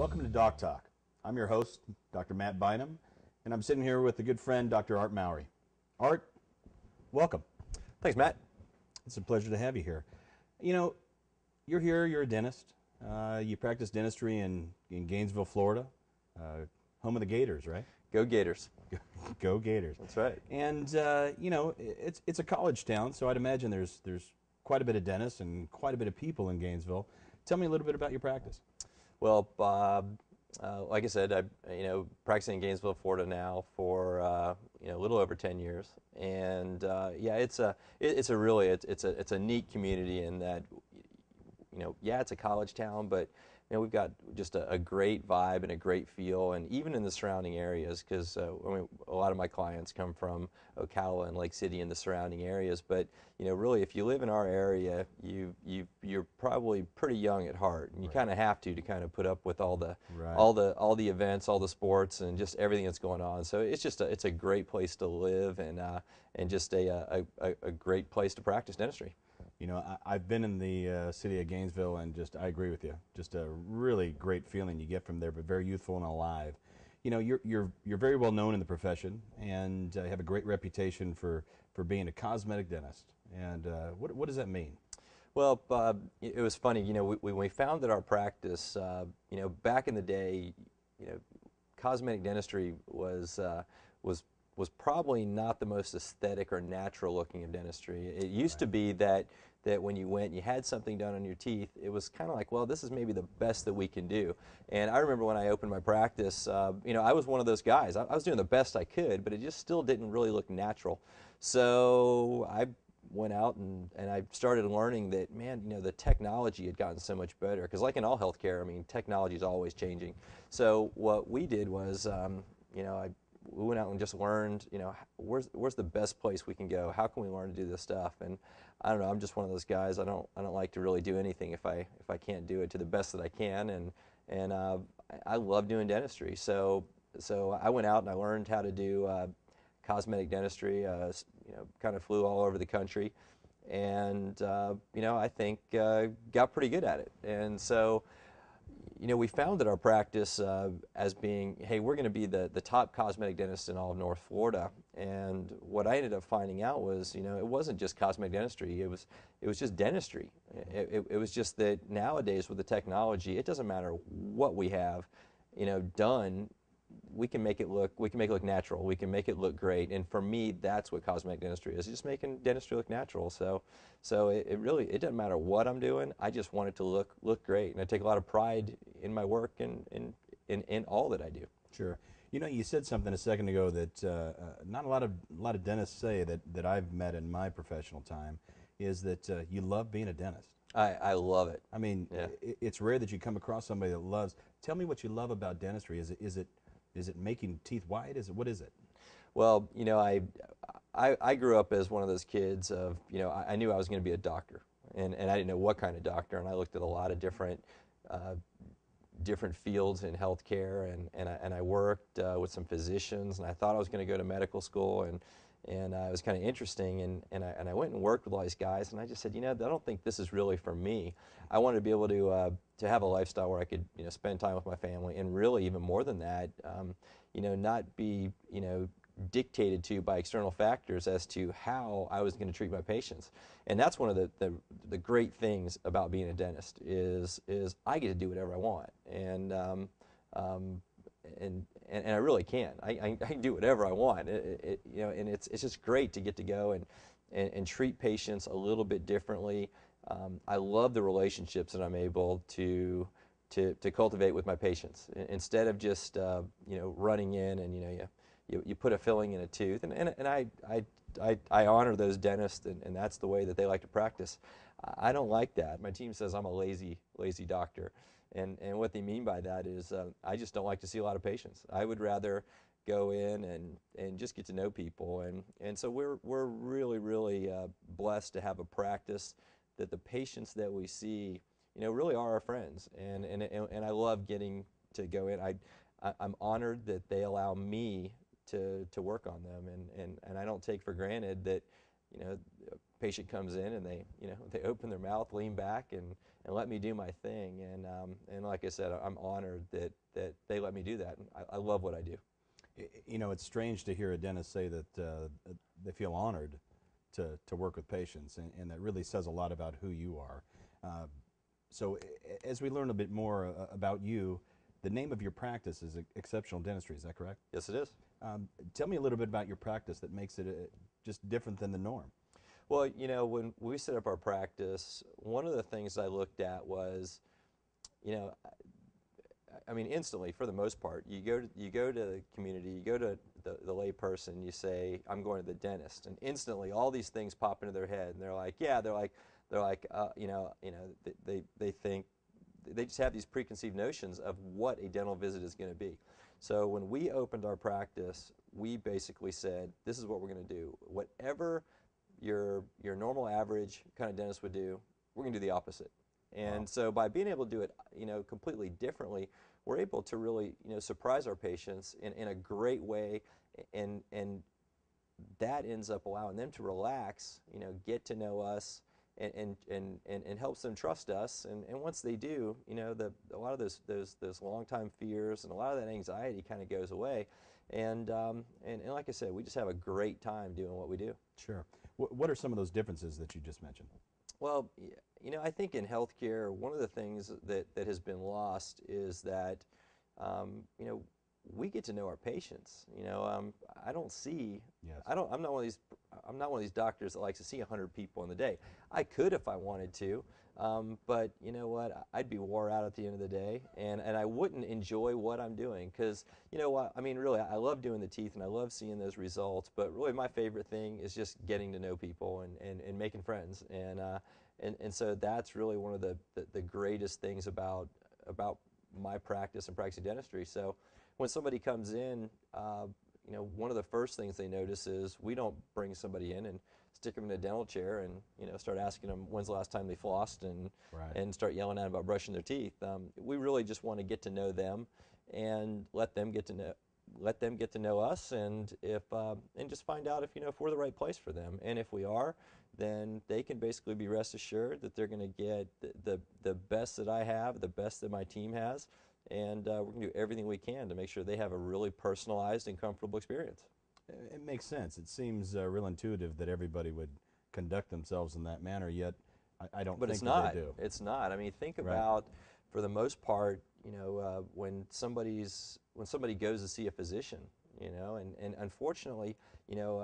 Welcome to Doc Talk. I'm your host, Dr. Matt Bynum, and I'm sitting here with a good friend, Dr. Art Mowery. Art, welcome. Thanks, Matt. It's a pleasure to have you here. You know, you're here, you're a dentist. You practice dentistry in Gainesville, Florida, home of the Gators, right? Go Gators. Go Gators. That's right. And, you know, it's a college town, so I'd imagine there's quite a bit of dentists and quite a bit of people in Gainesville. Tell me a little bit about your practice. Well, like I said, practicing in Gainesville, Florida now for a little over 10 years, and yeah, it's a neat community in that, yeah, it's a college town, but we've got just a great vibe and a great feel, and even in the surrounding areas, because a lot of my clients come from Ocala and Lake City and the surrounding areas. But really, if you live in our area, you're probably pretty young at heart, and you kind of have to kind of put up with all the events, all the sports, and just everything that's going on. So it's a great place to live, and just a great place to practice dentistry. You know, I've been in the city of Gainesville, and I agree with you. Just a really great feeling you get from there, but very youthful and alive. You know, you're very well known in the profession, and have a great reputation for being a cosmetic dentist. And what does that mean? Well, it was funny. When we founded our practice, back in the day, cosmetic dentistry was probably not the most aesthetic or natural looking of dentistry. It used to be that when you went and you had something done on your teeth, it was kind of like, well, this is maybe the best that we can do. And I remember when I opened my practice, I was one of those guys. I was doing the best I could, but it just still didn't really look natural. So I went out and I started learning that, man, the technology had gotten so much better. Because like in all healthcare, I mean, technology is always changing. So what we did was, we went out and just learned, where's the best place we can go? How can we learn to do this stuff? And I don't know, I'm just one of those guys. I don't like to really do anything if I can't do it to the best that I can. And I love doing dentistry. So I went out and I learned how to do cosmetic dentistry. Kind of flew all over the country, and I think got pretty good at it. And so, we founded our practice as being, hey, we're going to be the top cosmetic dentist in all of North Florida. And what I ended up finding out was, it wasn't just cosmetic dentistry. It was just dentistry. It was just that nowadays with the technology, it doesn't matter what we have, done. We can make it look natural. We can make it look great. And for me, that's what cosmetic dentistry is, just making dentistry look natural. So it really doesn't matter what I'm doing. I just want it to look great. And I take a lot of pride in my work and in all that I do. Sure. You said something a second ago that not a lot of dentists say that I've met in my professional time, is that you love being a dentist. I love it. I mean, yeah. It's rare that you come across somebody that loves. Tell me what you love about dentistry. Is it making teeth white? What is it? Well, I grew up as one of those kids of, I knew I was going to be a doctor, and I didn't know what kind of doctor, and I looked at a lot of different fields in healthcare, and I worked with some physicians, and I thought I was going to go to medical school, and it was kind of interesting, and I went and worked with all these guys, and I just said, I don't think this is really for me. I wanted to be able to have a lifestyle where I could, spend time with my family, and really even more than that, not be, dictated to by external factors as to how I was going to treat my patients. And that's one of the great things about being a dentist is I get to do whatever I want, and I really can. I can do whatever I want. And it's just great to get to go and treat patients a little bit differently. I love the relationships that I'm able to cultivate with my patients, instead of just running in and you put a filling in a tooth, and I honor those dentists, and that's the way that they like to practice. I don't like that. My team says I'm a lazy doctor. And what they mean by that is I just don't like to see a lot of patients. I would rather go in and just get to know people. And so we're really blessed to have a practice that the patients that we see, really are our friends. And I love getting to go in. I'm honored that they allow me to work on them. And I don't take for granted you know, a patient comes in and they open their mouth, lean back, and let me do my thing. And like I said, I'm honored that they let me do that. And I love what I do. You know, it's strange to hear a dentist say that they feel honored to work with patients, and that really says a lot about who you are. So as we learn a bit more about you, the name of your practice is Exceptional Dentistry, is that correct? Yes, it is. Tell me a little bit about your practice that makes it just different than the norm. Well, you know, when we set up our practice, one of the things I looked at was, you know, I mean, instantly, for the most part, you go to the community, you go to the lay person, you say, I'm going to the dentist, and instantly all these things pop into their head, and they're like, yeah, they think, they just have these preconceived notions of what a dental visit is going to be. So when we opened our practice, we basically said, this is what we're going to do. Whatever your normal average kind of dentist would do, we're going to do the opposite. And Wow. so by being able to do it, you know, completely differently, we're able to really, you know, surprise our patients in a great way, and that ends up allowing them to relax, you know, get to know us, and helps them trust us. And once they do, you know, a lot of those long-time fears and a lot of that anxiety kind of goes away. And like I said, we just have a great time doing what we do. Sure. What are some of those differences that you just mentioned? Well, you know, I think in healthcare, one of the things that has been lost is that, you know, we get to know our patients. You know, I don't see, Yes. I'm not one of these, I'm not one of these doctors that likes to see 100 people in the day. I could if I wanted to, but you know what? I'd be wore out at the end of the day, and I wouldn't enjoy what I'm doing, because you know what? I mean, really, I love doing the teeth and I love seeing those results, but really my favorite thing is just getting to know people and making friends, and so that's really one of the greatest things about my practice and practicing dentistry. So when somebody comes in, you know, one of the first things they notice is we don't bring somebody in and stick them in a dental chair and, you know, start asking them when's the last time they flossed, Right. and start yelling at them about brushing their teeth. We really just want to get to know them and let them get to know us, and and just find out if, you know, if we're the right place for them. And if we are, then they can basically be rest assured that they're going to get the best that I have, the best that my team has, and we're going to do everything we can to make sure they have a really personalized and comfortable experience. It makes sense. It seems real intuitive that everybody would conduct themselves in that manner, yet I don't But think it's that not. they do. It's not. I mean, think Right. about, for the most part, you know, when somebody goes to see a physician, you know, and unfortunately, you know,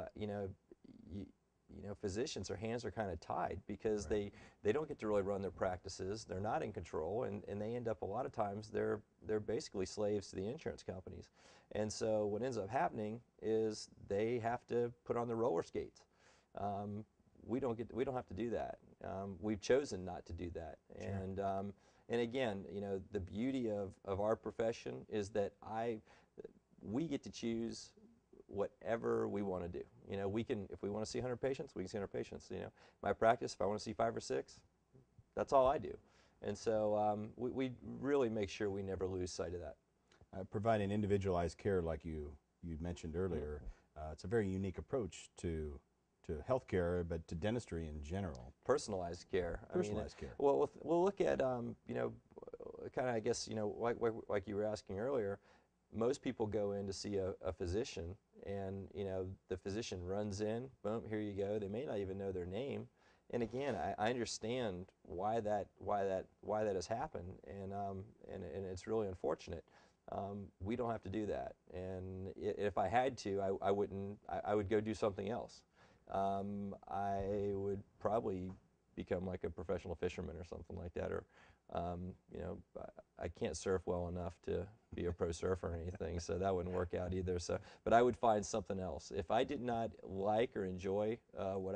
physicians, their hands are kind of tied, because Right. they don't get to really run their practices. They're not in control, and they end up, a lot of times, they're basically slaves to the insurance companies. And so what ends up happening is they have to put on their roller skates. We don't have to do that. We've chosen not to do that. Sure. And again, you know, the beauty of our profession is that we get to choose whatever we want to do. You know, we can, if we want to see 100 patients, we can see 100 patients. You know, my practice, if I want to see 5 or 6, that's all I do. And so we really make sure we never lose sight of that. Providing individualized care, like you mentioned earlier, it's a very unique approach to healthcare, but to dentistry in general. Personalized care. Personalized care. Well, we'll look at, you know, kind of, I guess, you know, like you were asking earlier, most people go in to see a physician, and you know, the physician runs in, boom, here you go. They may not even know their name, and again, I understand why that has happened, and it's really unfortunate. We don't have to do that, and if I had to, I wouldn't. I would go do something else. I would probably become like a professional fisherman or something like that, or you know, I can't surf well enough to be a pro surfer or anything, so that wouldn't work out either. So, but I would find something else. If I did not like or enjoy what